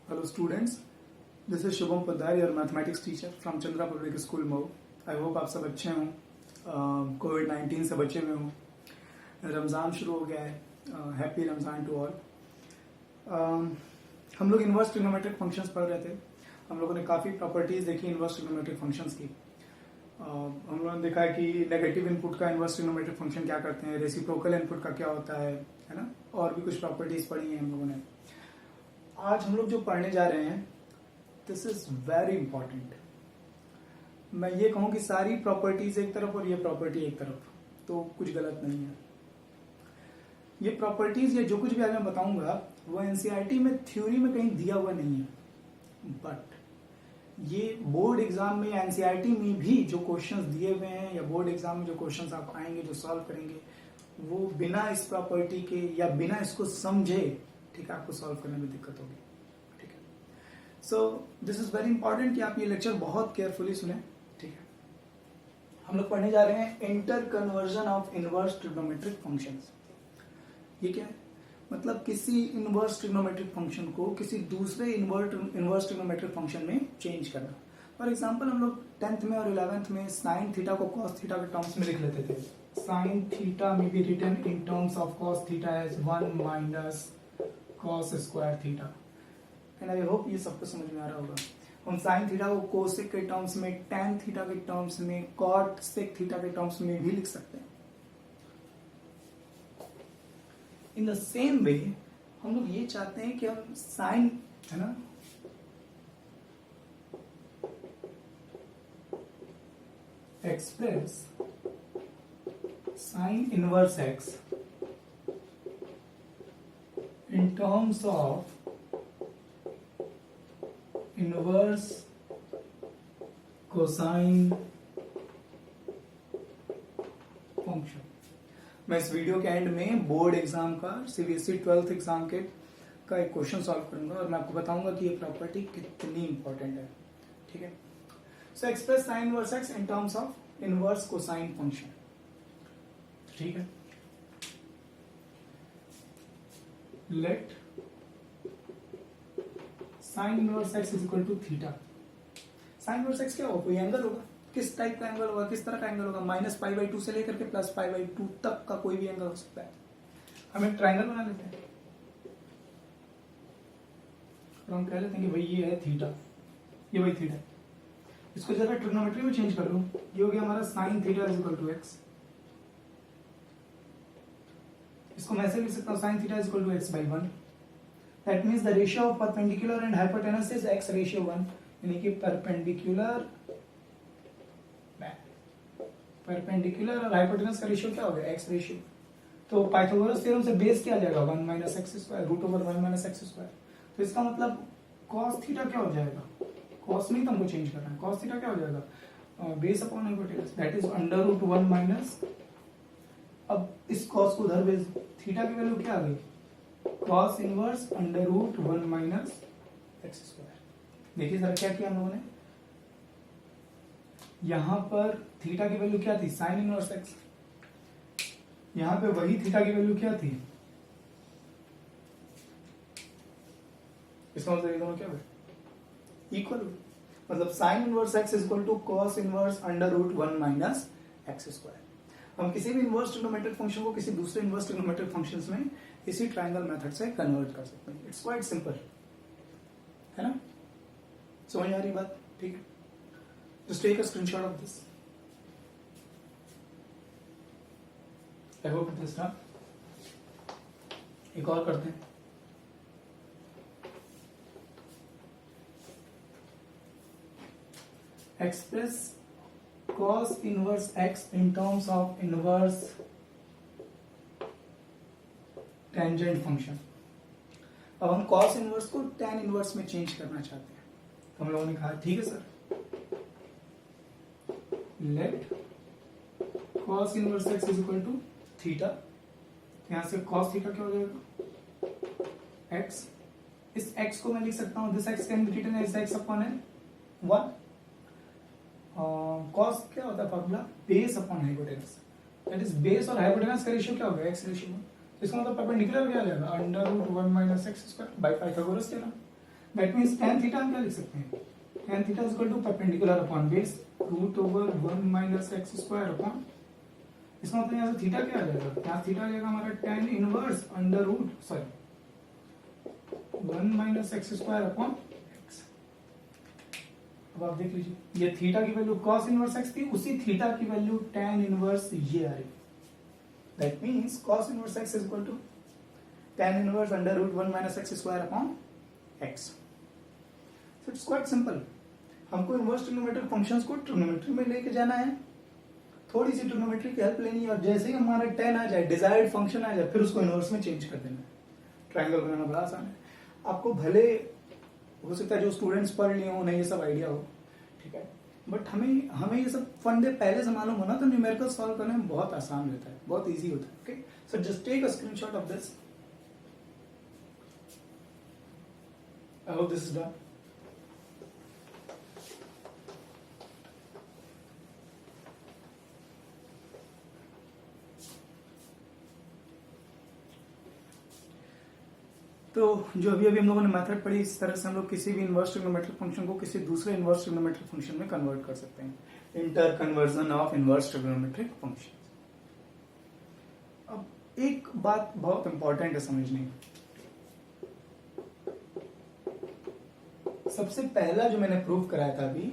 Hello students, this is Shubham Poddar, your mathematics teacher from Chandra Public School Mau. I hope आप सब अच्छे हों, कोविड-19 से बचे हुए हों. रमज़ान शुरू हो गया है. Happy Ramzan to all. हम लोग इन्वर्स ट्रिग्नोमेट्रिक फंक्शंस पढ़ रहे थे. हम लोगों ने काफ़ी प्रॉपर्टीज़ देखी इन्वर्स ट्रिग्नोमेट्रिक फंक्शंस की. हम लोगों ने देखा है कि नेगेटिव इनपुट का इन्वर्स ट्रिग्नोमेट्रिक फंक्शन क्या करते हैं, रेसिप्रोकल इनपुट का क्या होता है ना, और भी कुछ प्रॉपर्टीज़ पढ़ी हैं हम लोगों ने. आज हम लोग जो पढ़ने जा रहे हैं, दिस इज वेरी इंपॉर्टेंट. मैं ये कहूँ कि सारी प्रॉपर्टीज एक तरफ और ये प्रॉपर्टी एक तरफ, तो कुछ गलत नहीं है. ये प्रॉपर्टीज या जो कुछ भी आज मैं बताऊंगा वो एनसीईआरटी में थ्योरी में कहीं दिया हुआ नहीं है, बट ये बोर्ड एग्जाम में या एनसीईआरटी में भी जो क्वेश्चंस दिए हुए हैं या बोर्ड एग्जाम में जो क्वेश्चंस आप आएंगे जो सॉल्व करेंगे वो बिना इस प्रॉपर्टी के या बिना इसको समझे, ठीक है, आपको सॉल्व करने में दिक्कत होगी. ठीक है, so this is very important कि आप ये लेक्चर बहुत केयरफुली सुने. ठीक है, हम लोग पढ़ने जा रहे हैं inter conversion of inverse trigonometric functions. ये क्या है? मतलब किसी इनवर्स ट्रिग्नोमेट्रिक फंक्शन को किसी दूसरे इनवर्स ट्रिग्नोमेट्रिक फंक्शन में चेंज करना. फॉर एग्जाम्पल हम लोग 10th में और 11th में साइन थीटा को कॉस थीटा के टर्म्स में लिख लेते थे. Sine theta may be written in terms of cos theta as 1 minus cos square theta. And I hope ये सबको समझ में आ रहा होगा. हम साइन थीटा को कोसेक के टर्म्स में, tan थीटा के टर्म्स में, कॉट सेक थीटा के टर्म्स में भी लिख सकते हैं. इन द सेम वे हम लोग ये चाहते हैं कि हम साइन, है ना, express sine inverse x in terms of inverse cosine function. मैं इस वीडियो के एंड में बोर्ड एग्जाम का सीबीएसई 12th एग्जाम के का एक क्वेश्चन सॉल्व करूंगा और मैं आपको बताऊंगा कि ये प्रॉपर्टी कितनी इंपॉर्टेंट है. ठीक है, so express sine inverse x in terms of inverse cosine function. ठीक है, let sin inverse x is equal to theta. sin inverse x क्या होगा? कोई एंगल होगा. किस टाइप का एंगल होगा, किस तरह का एंगल होगा? -π/2 से लेकर के +π/2 तक का कोई भी एंगल हो सकता है. हम एक ट्राइंगल बना लेते हैं और हम कह लेते हैं कि भाई ये है थीटा, ये वही थीटा. इसको जरा ट्रिग्नोमेट्री में चेंज कर लूं, ये हो गया हमारा sin theta is equal to x. इसको मैं ऐसे लिख सकता हूँ sin theta is equal to x/1. That means the ratio of perpendicular and hypotenuse is x/1, यानी कि परपेंडिकुलर और हाइपोटेनस का रेशियो क्या हो गया? x ratio. तो पाइथागोरस थ्योरम से बेस क्या आ जाएगा? 1 minus x square, √1 minus x square. तो इसका मतलब cos थीटा क्या हो जाएगा? cos में तुमको चेंज करना है. cos थीटा क्या हो जाएगा? Base upon hypotenuse, that is √1 minus. अब इस cos को उधर भेज, थीटा की वैल्यू क्या आ गई? cos inverse √1 minus x square. देखिए जरा क्या किया हम लोगों ने. यहां पर थीटा की वैल्यू क्या थी? Sign inverse x. यहां पे वही थीटा की वैल्यू क्या थी? इसका मतलब ये दोनों क्या हुए? इक्वल. मतलब sine inverse x is equal to cos inverse √1 minus x square. हम किसी भी इनवर्स ट्रिग्नोमेट्रिक फंक्शन को किसी दूसरे इनवर्स ट्रिग्नोमेट्रिक फंक्शंस में इसी ट्रायंगल मेथड से कन्वर्ट कर सकते हैं. इट्स क्वाइट सिंपल, है ना? समझ आ रही बात? ठीक है, just take a screenshot of this. I hope it is done. एक और करते हैं. Express cos inverse x in terms of inverse tangent function. अब हम cos inverse को tan inverse में चेंज करना चाहते हैं. हम लोगों ने कहा ठीक है sir, let cos inverse x is equal to theta. यहां से cos theta क्या हो जाएगा? x. इस x को मैं लिख सकता हूं, this x can be written as x upon n 1. cos क्या होता है formula? Base upon hypotenuse. That is base और हाइपोटेनस का रेशियो क्या होगा? x ratio. इसका मतलब परपेंडिकुलर क्या आ जाएगा? √1 minus x square by Pythagoras theorem. That means tan theta हम क्या लिख सकते हैं, tan theta is equal to perpendicular upon base root over 1 minus x square upon, इसका मतलब यहाँ से थीटा क्या आ जाएगा, यहाँ थीटा आ जाएगा हमारा tan inverse under root sorry 1 minus x square upon x. अब आप देख लीजिए ये थीटा की वैल्यू cos इनवर्स x थी, उसी थीटा की वैल्यू tan इनवर्स ये आ रही, that means cos inverse x is equal to tan inverse under root 1 minus x square upon x। So it's quite simple, हमको इनवर्स ट्रिग्नोमेट्रिक फंक्शंस को trigonometry में लेके जाना है, थोड़ी सी ट्रिग्नोमेट्री की हेल्प लेनी है, और जैसे ही हमारा tan आ जाए, डिजायर्ड फंक्शन आ जाए, फिर उसको इनवर्स में चेंज कर देना है। ट्रायंगल बनाना बड़ा आसान है, आपको भले हो सकता है जो स्टूडेंट्स पढ़ लिए हो उन्हें ये सब आइडिया हो, ठीक है, बट हमें ये सब फंडे पहले से मालूम होना तो न्यूमेरिकल सॉल्व करने में बहुत आसान रहता है, बहुत इजी होता है। Okay, so just take a screenshot of this, I hope this is done. तो जो अभी हम लोगों ने मेथड पढ़ी, इस तरह से हम लोग किसी भी इनवर्स ट्रिग्नोमेट्रिक फंक्शन को किसी दूसरे इनवर्स ट्रिग्नोमेट्रिक फंक्शन में कन्वर्ट कर सकते हैं, inter conversion of inverse trigonometric function. अब एक बात बहुत इंपॉर्टेंट है समझनी, सबसे पहला जो मैंने प्रूव कराया था अभी,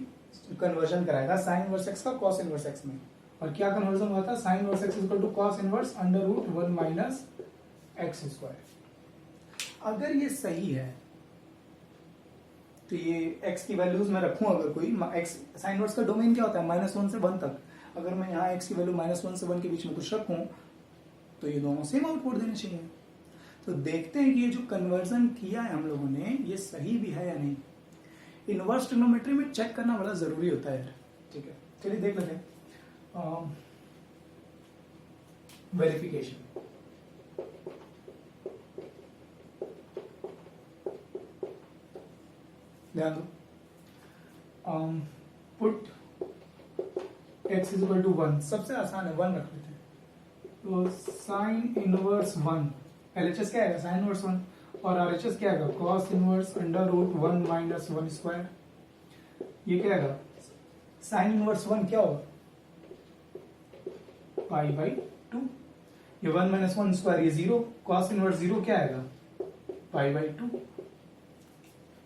कन्वर्जन कराया था साइन इनवर्स एक्स का कॉस इनवर्स एक्स में, और क्या कन्वर्जन हुआ था, sine inverse x equal to cos inverse under root 1 minus x square. अगर ये सही है तो ये x की वैल्यूज में रखूं, अगर कोई x साइन इनवर्स का डोमेन क्या होता है -1 से 1 तक, अगर मैं यहाँ x की वैल्यू -1 से 1 के बीच में कुछ रखूं तो ये दोनों सेम आउटपुट देने चाहिए। तो देखते हैं कि ये जो कन्वर्जन किया है हम लोगों ने ये सही भी है या नहीं। इनवर्स ट्रिग्नोमेट्री में चेक करना बड़ा जरूरी होता है यार, ठीक है, चलिए देख लेते हैं। वेरिफिकेशन, ध्यान दो, put x is equal to 1, सबसे आसान है 1 रख लेते हैं, तो साइन इनवर्स 1, LHS क्या है साइन इनवर्स 1, और RHS क्या है cos inverse under root 1 minus 1 square. ये क्या है साइन इनवर्स 1 क्या होगा पाई बाई 2, ये 1 माइनस 1 स्क्वायर, ये 0, कॉस इनवर्स 0 क्या आएगा पाई बाई 2,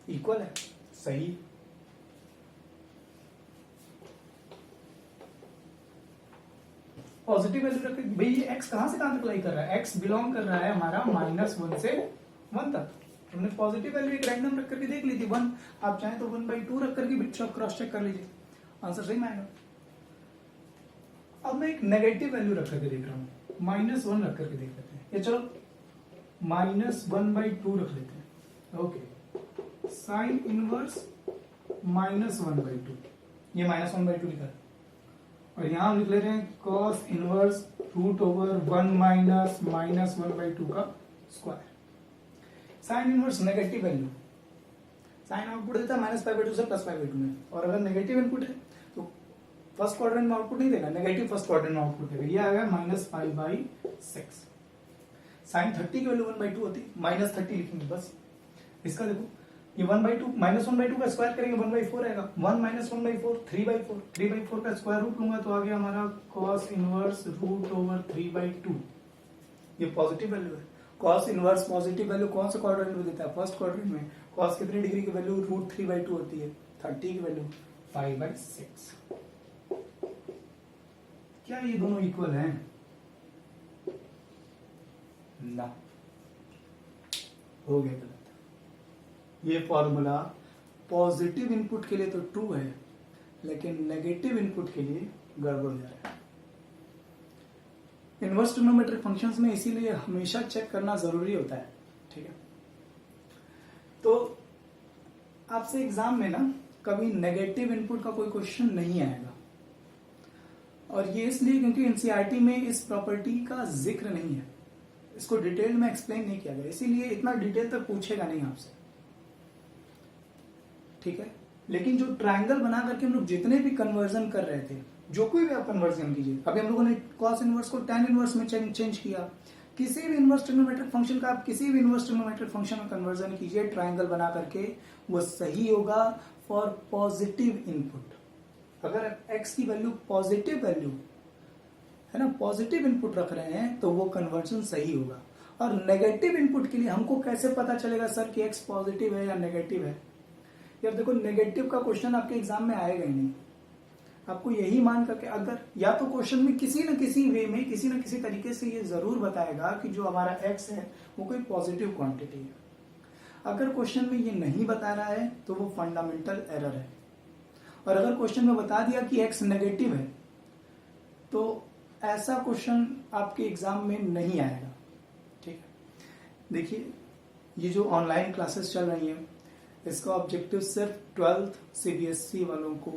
इक्वल है, सही। पॉजिटिव वैल्यू रख, भाई ये x कहां से कहां तक लाई कर रहा है, x बिलोंग कर रहा है हमारा -1 से 1 तक, हमने पॉजिटिव वैल्यू एक रैंडम रख करके देख ली थी 1, आप चाहें तो 1/2 रख करके बिट क्रॉस चेक कर लीजिए, आंसर सही में आएगा। अब मैं एक नेगेटिव वैल्यू रख करके देख रहा हूं, -1 रख करके देख लेते हैं, या चलो -1/2 रख लेते हैं। ओके, साइन इनवर्स -1/2, ये -1/2 लिखा है, और यहां हम लिख ले रहे हैं cos inverse root over 1 minus -1/2 का square. Sine inverse negative value, sine output देता है -π/2 से +π/2 में, और अगर नेगेटिव इनपुट है तो फर्स्ट क्वाड्रेंट में आउटपुट नहीं देगा, नेगेटिव फर्स्ट क्वाड्रेंट में आउटपुट देगा, ये आएगा -π/6। साइन 30 की वैल्यू 1/2 होती है, -30 लिखेंगे बस। इसका देखो ये 1/2 -1/2 का स्क्वायर करेंगे 1/4 आएगा, 1 - 1/4 3/4, 3/4 का स्क्वायर रूट लूंगा तो आ गया हमारा cos इनवर्स रूट ओवर 3/2। ये पॉजिटिव वैल्यू है, cos इनवर्स पॉजिटिव वैल्यू कौन से क्वाड्रेंट में देता है, फर्स्ट क्वाड्रेंट में। cos कितने डिग्री की वैल्यू रूट 3/2 होती है, 30 की वैल्यू 5/6। क्या ये दोनों इक्वल हैं? ना, हो गया गलत। ये फॉर्मूला पॉजिटिव इनपुट के लिए तो ट्रू है, लेकिन नेगेटिव इनपुट के लिए गड़बड़ हो जा रहा है। इनवर्स ट्रिग्नोमेट्रिक फंक्शंस में इसीलिए हमेशा चेक करना जरूरी होता है, ठीक है। तो आपसे एग्जाम में ना कभी नेगेटिव इनपुट का कोई क्वेश्चन नहीं आएगा, और ये इसलिए क्योंकि एनसीईआरटी में इस प्रॉपर्टी का जिक्र नहीं है, इसको डिटेल में एक्सप्लेन नहीं किया गया, इसीलिए इतना डिटेल तक पूछेगा नहीं आपसे, ठीक है। लेकिन जो ट्रायंगल बना करके हम लोग जितने भी कन्वर्जन कर रहे थे, जो कोई भी आप कन्वर्जन कीजिए, अभी हम लोगों ने कॉस इनवर्स को tan इनवर्स में चेंज किया, किसी भी इनवर्स ट्रिग्नोमेट्रिक फंक्शन का आप किसी भी इनवर्स ट्रिग्नोमेट्रिक फंक्शन में कन्वर्जन कीजिए ट्राइंगल बना करके, वो सही होगा फॉर पॉजिटिव इनपुट। अगर x की वैल्यू पॉजिटिव वैल्यू है ना, पॉजिटिव इनपुट रख रहे हैं तो वो कन्वर्जन सही होगा। और नेगेटिव इनपुट के लिए हमको कैसे पता चलेगा सर कि x पॉजिटिव है या नेगेटिव है? यार देखो, नेगेटिव का क्वेश्चन आपके एग्जाम में आएगा ही नहीं। आपको यही मान करके, अगर या तो क्वेश्चन में किसी न किसी वे में किसी न किसी तरीके से ये जरूर बताएगा कि जो हमारा x है वो कोई पॉजिटिव क्वांटिटी है। अगर क्वेश्चन में ये नहीं बता रहा है तो वो फंडामेंटल एरर है। और अगर क्वेश्चन में बता दिया कि x नेगेटिव है तो ऐसा क्वेश्चन आपके एग्जाम में नहीं आएगा। ठीक है, देखिए ये जो ऑनलाइन क्लासेस चल रही हैं इसका ऑब्जेक्टिव सिर्फ 12th CBSE वालों को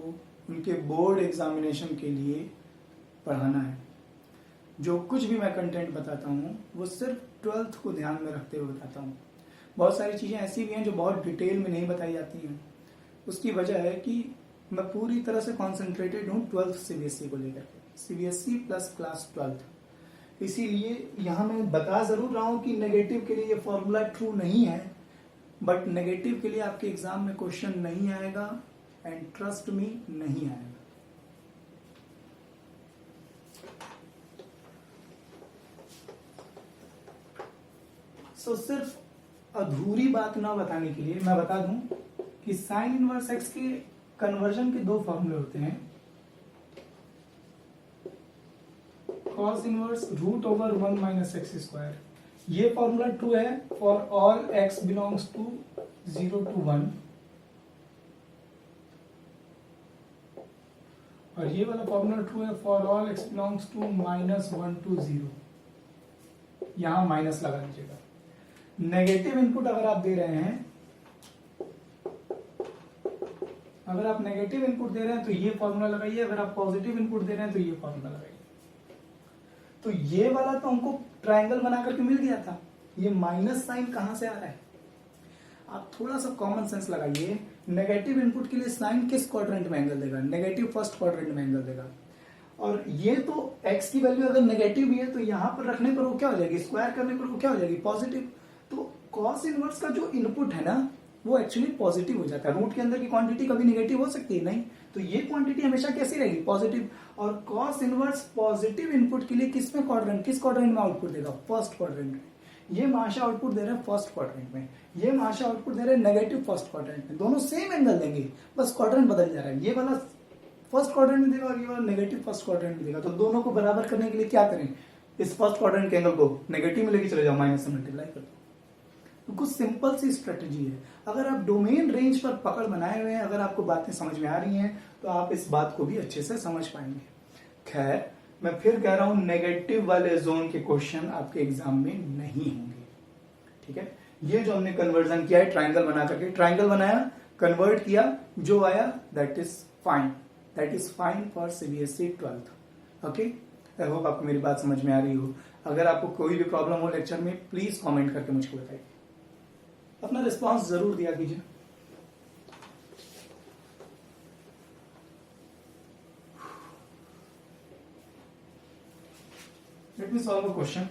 उनके बोर्ड एग्जामिनेशन के लिए पढ़ाना है। जो कुछ भी मैं कंटेंट बताता हूँ वो सिर्फ 12th को ध्यान में रखते हुए बताता हूँ। बहुत सारी चीज़ें ऐसी भी हैं जो बहुत डिटेल में नहीं बताई जाती हैं। उसकी वजह है कि मैं पूरी तरह से कॉन्सेंट्रेटेड हूँ 12th CBSE को लेकर के, CBSE प्लस क्लास 12th। इसीलिए यहाँ मैं बता जरूर रहा हूँ कि नेगेटिव के लिए ये फॉर्मूला ट्रू नहीं है, बट नेगेटिव के लिए आपके एग्जाम में क्वेश्चन नहीं आएगा, एंड ट्रस्ट मी नहीं आएगा। सो सिर्फ अधूरी बात ना बताने के लिए मैं बता दूं कि साइन इनवर्स एक्स के कन्वर्जन के दो फॉर्मूले होते हैं, cos inverse root over 1 minus x square. ये फॉर्मूला ट्रू है for all x belongs to 0 to 1, और ये वाला फॉर्मूला ट्रू है for all x belongs to -1 to 0। यहां माइनस लगा दीजिएगा। नेगेटिव इनपुट अगर आप दे रहे हैं, अगर आप नेगेटिव इनपुट दे रहे हैं तो ये फॉर्मूला लगाइए, अगर आप पॉजिटिव इनपुट दे रहे हैं तो ये फॉर्मूला लगाइए। तो ये वाला तो हमको ट्रायंगल बना करके मिल गया था, ये माइनस साइन कहां से आ रहा है? आप थोड़ा सा कॉमन सेंस लगाइए। नेगेटिव इनपुट के लिए साइन किस क्वाड्रेंट में एंगल देगा? नेगेटिव फर्स्ट क्वाड्रेंट में एंगल देगा। और ये तो x की वैल्यू अगर नेगेटिव भी है तो यहां पर रखने पर वो क्या हो जाएगी? स्क्वायर करने पर वो क्या हो जाएगी? पॉजिटिव। तो कॉस इनवर्स का जो इनपुट है ना वो एक्चुअली पॉजिटिव हो जाता है। रूट के अंदर की क्वांटिटी कभी नेगेटिव हो सकती है? नहीं। तो ये क्वांटिटी हमेशा कैसी रहेगी? पॉजिटिव। और कॉस इनवर्स पॉजिटिव इनपुट के लिए किस क्वाड्रेंट में आउटपुट देगा? फर्स्ट क्वाड्रेंट में। ये माशा आउटपुट दे रहे हैं फर्स्ट क्वाड्रेंट में, ये माशा आउटपुट दे रहे हैं नेगेटिव फर्स्ट क्वाड्रेंट में। दोनों सेम एंगल देंगे, बस क्वाड्रेंट बदल जा रहा है। ये वाला फर्स्ट क्वाड्रेंट में देगा और ये वाला नेगेटिव फर्स्ट क्वाड्रेंट में देगा। तो दोनों को बराबर करने के लिए क्या करें? इस फर्स्ट क्वाड्रेंट के एंगल को नेगेटिव में लेके चले जाओ, माइनस से मल्टीप्लाई कर दो। तो कुछ सिंपल सी स्ट्रेटेजी है। अगर आप डोमेन रेंज पर पकड़ बनाए हुए हैं, अगर आपको बातें समझ में आ रही हैं तो आप इस बात को भी अच्छे से समझ पाएंगे। खैर, मैं फिर कह रहा हूं नेगेटिव वाले जोन के क्वेश्चन आपके एग्जाम में नहीं होंगे। ठीक है, ये जो हमने कन्वर्जन किया है ट्राइंगल बना करके, ट्राइंगल बनाया, कन्वर्ट किया, जो आया that is fine for CBSE 12th। Okay, I hope आपको मेरी बात समझ में आ रही हो। अगर आपको कोई भी प्रॉब्लम हो लेक्चर में प्लीज कमेंट करके मुझको बताइए, अपना रिस्पांस जरूर दिया कीजिए। Let me solve a question.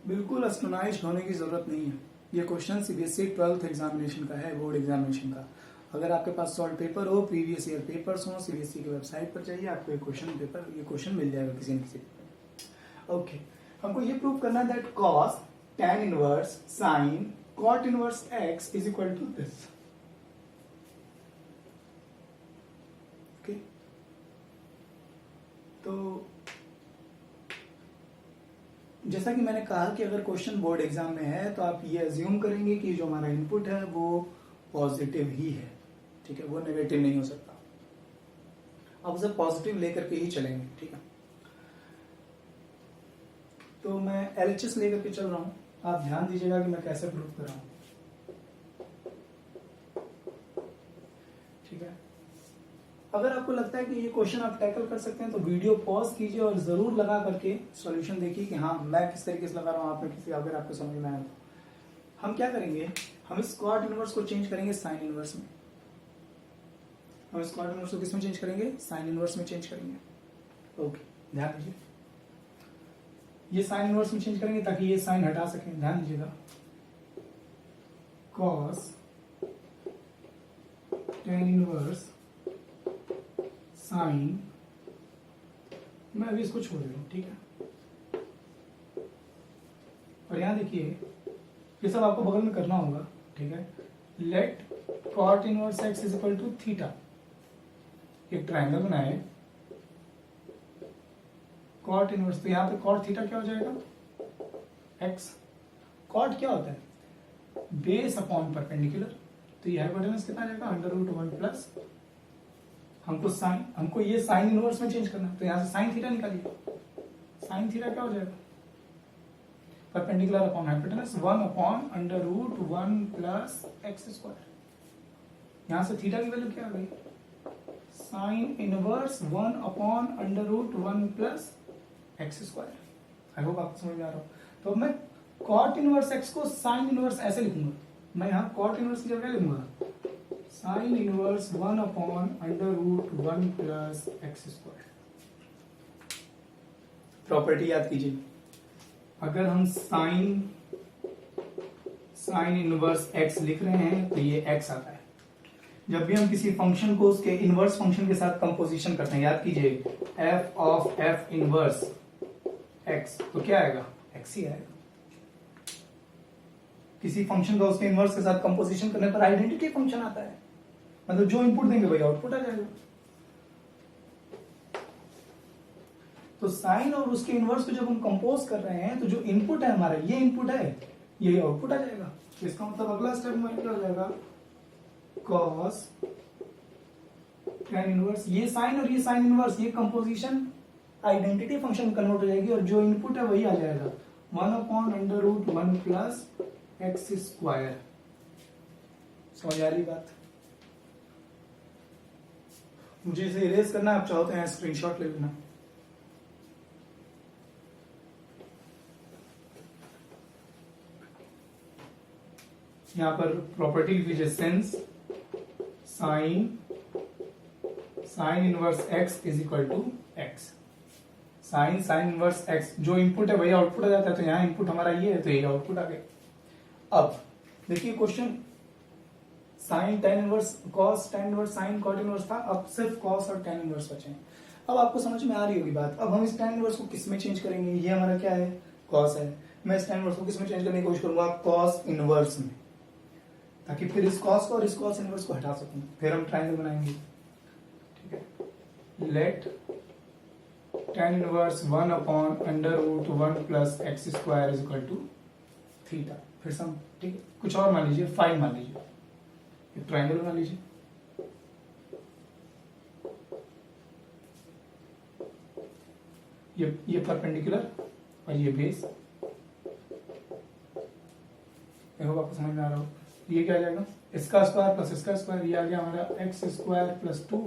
बिल्कुल अस्टोनाइज्ड होने की जरूरत नहीं है। ये क्वेश्चन CBSE 12th एग्जामिनेशन का है, बोर्ड एग्जामिनेशन का। अगर आपके पास सॉल्व पेपर हो, प्रीवियस ईयर पेपर्स हो, CBSE की वेबसाइट पर जाइए, आपको ये क्वेश्चन मिल जाएगा किसी न किसी। ओके, हमको ये प्रूव करना है that cos tan inverse sine cot inverse x is equal to this. Okay, तो जैसा कि मैंने कहा कि अगर क्वेश्चन बोर्ड एग्जाम में है तो आप ये अज्यूम करेंगे कि जो हमारा इनपुट है वो पॉजिटिव ही है, ठीक है, वो नेगेटिव नहीं हो सकता। आप उसे पॉजिटिव लेकर के ही चलेंगे, ठीक है। तो मैं एलएचएस लेकर के चल रहा हूं, आप ध्यान दीजिएगा कि मैं कैसे प्रूव कर रहा हूं, ठीक है। अगर आपको लगता है कि ये क्वेश्चन आप टैकल कर सकते हैं तो वीडियो पॉज कीजिए और जरूर लगा करके सॉल्यूशन देखिए कि हाँ मैं किस तरीके से लगा रहा हूँ, आप में किसी अगर आपको समझ में आया तो। हम क्या करेंगे, हम इस कॉट इनवर्स को चेंज करेंगे साइन इनवर्स में। हम इस कॉट इनवर्स को किस में चेंज करेंगे, साइन इनवर्स में चेंज करेंगे। ओके, ध्यान दीजिए, ये साइन इनवर्स में चेंज करेंगे ताकि ये साइन हटा सकें। ध्यान दीजिएगा, कॉस टेन इनवर्स साइन, मैं अभी इसको छोड़ दे रहा हूं, ठीक है। और यहां देखिए ये सब आपको बगल में करना होगा, ठीक है। Let cot inverse x is equal to theta, एक ट्रायंगल बनाए कॉट इनवर्स, तो यहां पे कॉट थीटा क्या हो जाएगा, एक्स। कॉट क्या होता है, बेस अपॉन परपेंडिकुलर, तो ये हाइपोटेनस कितना आ जाएगा, अंडर रूट 1 प्लस, हमको ये साइन इनवर्स में चेंज करना है, तो यहां से साइन थीटा निकालिए। साइन थीटा क्या हो जाएगा, perpendicular upon hypotenuse 1 upon under root 1 plus x square. यहां से थीटा की वैल्यू क्या आ गई, sine inverse 1 upon under root 1 plus x square. I hope आपको समझ में आ रहा हो। तो अब मैं कॉट इनवर्स एक्स को साइन इनवर्स ऐसे लिखूंगा, मैं यहां कॉट इनवर्स की जगह लिखूंगा sine inverse 1 upon under root 1 plus x square. Property याद कीजिए, अगर हम साइन इनवर्स एक्स लिख रहे हैं तो ये एक्स आता है। जब भी हम किसी फंक्शन को उसके इनवर्स फंक्शन के साथ कंपोजिशन करते हैं, याद कीजिए F of F inverse x, तो क्या आएगा, एक्स ही आएगा। किसी फंक्शन का उसके इनवर्स के साथ कंपोजिशन करने पर आइडेंटिटी फंक्शन आता है, मतलब जो इनपुट देंगे वही आउटपुट आ जाएगा। तो साइन और उसके इनवर्स को जब हम कंपोज कर रहे हैं तो जो इनपुट है हमारा, ये इनपुट है, यही आउटपुट आ जाएगा। तो इसका मतलब अगला स्टेप में क्या हो जाएगा, कॉस टेन इनवर्स, ये साइन और ये साइन इनवर्स, ये कंपोजिशन आइडेंटिटी फंक्शन में कन्वर्ट हो जाएगी और जो इनपुट है वही आ जाएगा 1 upon under root 1 plus x square. समझ आ रही बात, मुझे इसे इरेज करना है, आप चाहते हैं स्क्रीनशॉट ले लेना। यहां पर प्रॉपर्टी लिख लीजिए, sine sine inverse x is equal to x. Sine inverse x, जो इनपुट है वही आउटपुट आ जाता है, तो यहाँ इनपुट हमारा ये है तो यही आउटपुट आ गया। अब देखिए question, sine tan inverse cos tan inverse sine cot inverse था, अब सिर्फ कॉस और टेन इनवर्स बचे हैं। अब आपको समझ में आ रही होगी बात। अब हम इस टेन इनवर्स को किस में चेंज करेंगे, ये हमारा क्या है, कॉस है। मैं इस टेन इनवर्स को किस में चेंज करने की कोशिश करूंगा, कॉस इनवर्स में, ताकि फिर इस कॉस को और इस कॉस इनवर्स को हटा सकूं, फिर हम ट्रायंगल बनाएंगे, ठीक है। Let tan inverse 1 upon under root 1 plus x square is equal to theta. फिर सम, ठीक है, कुछ और मान लीजिए, फाइन मान लीजिए, एक ट्रायंगल बना लीजिए। ये परपेंडिकुलर और ये बेस, देखो आपको समझ में आ रहा हो। ये क्या आ जाएगा, इसका स्क्वायर प्लस इसका स्क्वायर, ये आ गया हमारा x square plus 2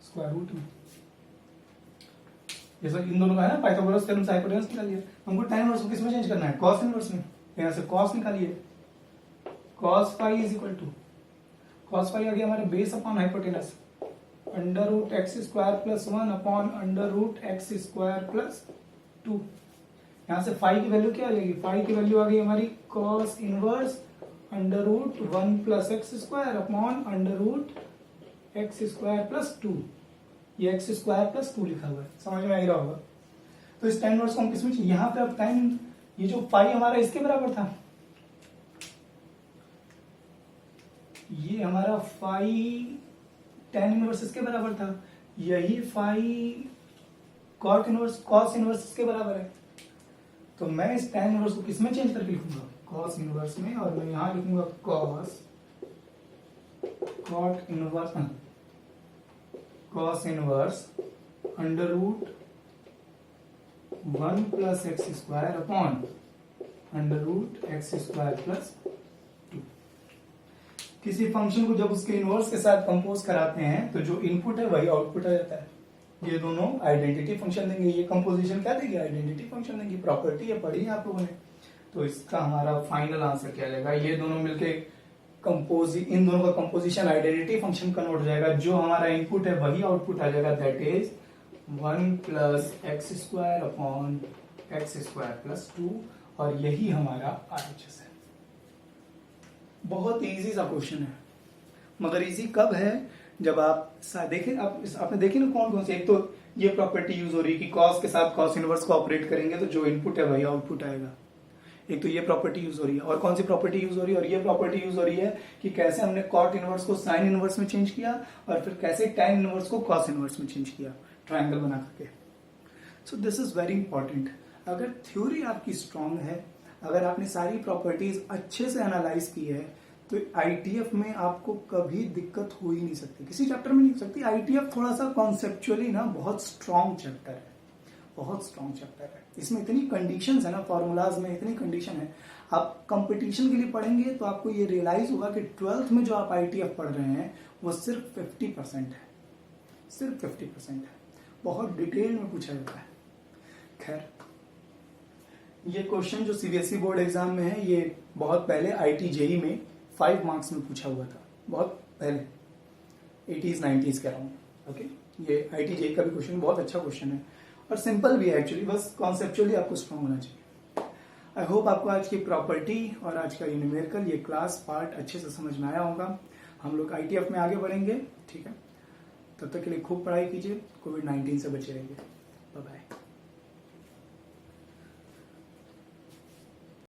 square root में। जैसा इन दोनों का है ना पाइथागोरस थ्योरम से हाइपोटेनस निकालिए। हमको tan इनवर्स को किस में चेंज करना है, cos इनवर्स में। यहां से cos निकालिए, cos phi is equal to, cos phi आ गया हमारे base upon hypotenuse under root x square plus 1 upon under root x square plus 2। यहां से फाई की वैल्यू क्या आ जाएगी, फाई की वैल्यू आ गई हमारी cos inverse under root 1 plus x square upon under root x square plus 2। ये x square plus 2 लिखा हुआ है, समझ में आ रहा होगा। तो इस tan इनवर्स को हम किसमें, यहाँ पे अब tan, ये जो फाई हमारा इसके बराबर था, ये हमारा फाई tan इनवर्स इसके बराबर था, यही फाई cos इनवर्स इसके बराबर है। तो मैं इस tan इनवर्स को किसमें चेंज करके लिखूंगा, cos इनवर्स में, और मैं यहां लिखूंगा cos inverse under root 1 plus x square upon under root x square plus 2। किसी फंक्शन को जब उसके इनवर्स के साथ कंपोज कराते हैं तो जो इनपुट है वही आउटपुट आ जाता है। ये दोनों आइडेंटिटी फंक्शन देंगे, ये कंपोजिशन क्या देगी, आइडेंटिटी फंक्शन देंगी। प्रॉपर्टी है, पढ़ी है आप लोगों ने। तो इसका हमारा फाइनल आंसर क्या आएगा, ये दोनों मिलके इन दोनों का कंपोजिशन आइडेंटिटी फंक्शन कन्वर्ट हो जाएगा। जो हमारा इनपुट है वही आउटपुट आ जाएगा, that is 1 plus x square upon x square plus 2, और यही हमारा RHS है। बहुत इजी सा क्वेश्चन है, मगर इजी कब है, जब आप देखें, आपने देखी ना कौन कौन सी। एक तो ये प्रॉपर्टी यूज हो रही है कि कॉस के साथ कॉस इनवर्स को ऑपरेट करेंगे तो जो इनपुट है वही आउटपुट आएगा। एक तो ये प्रॉपर्टी यूज हो रही है, और कौन सी प्रॉपर्टी यूज हो रही है, और ये प्रॉपर्टी यूज हो रही है कि कैसे हमने कॉट इनवर्स को साइन इनवर्स में चेंज किया, और फिर कैसे टैन इनवर्स को कॉस इनवर्स में चेंज किया, ट्रायंगल बना करके। So this is very important. अगर थ्योरी आपकी स्ट्रांग है, अगर आपने सारी प्रॉपर्टीज अच्छे से एनालाइज की है, तो ITF में आपको कभी दिक्कत हो ही नहीं सकती, किसी चैप्टर में नहीं हो सकती। ITF थोड़ा सा कॉन्सेप्चुअली ना बहुत स्ट्रांग चैप्टर है, बहुत स्ट्रांग चैप्टर है। इसमें इतनी कंडीशंस है ना, फॉर्मूलाज में इतनी कंडीशन है। आप कंपटीशन के लिए पढ़ेंगे तो आपको ये रियलाइज होगा कि 12th में जो आप ITF पढ़ रहे हैं वो सिर्फ 50% है, सिर्फ 50% है। बहुत डिटेल में पूछा जाता है। खैर, ये क्वेश्चन जो CBSE बोर्ड एग्जाम में है, ये बहुत पहले IIT JEE में 5 मार्क्स में पूछा हुआ था, बहुत पहले 80s 90s के अराउंड। ओके, ये IIT JEE का भी क्वेश्चन बहुत अच्छा क्वेश्चन है, और सिंपल भी है एक्चुअली, बस कॉन्सेप्चुअली आपको स्ट्रांग होना चाहिए। आई होप आपको आज की प्रॉपर्टी और आज का ये न्यूमेरिकल, ये क्लास पार्ट अच्छे से समझ में आया होगा। हम लोग ITF में आगे बढ़ेंगे, ठीक है। तब तक के लिए खूब पढ़ाई कीजिए, कोविड-19 से बचे रहिए। Bye bye.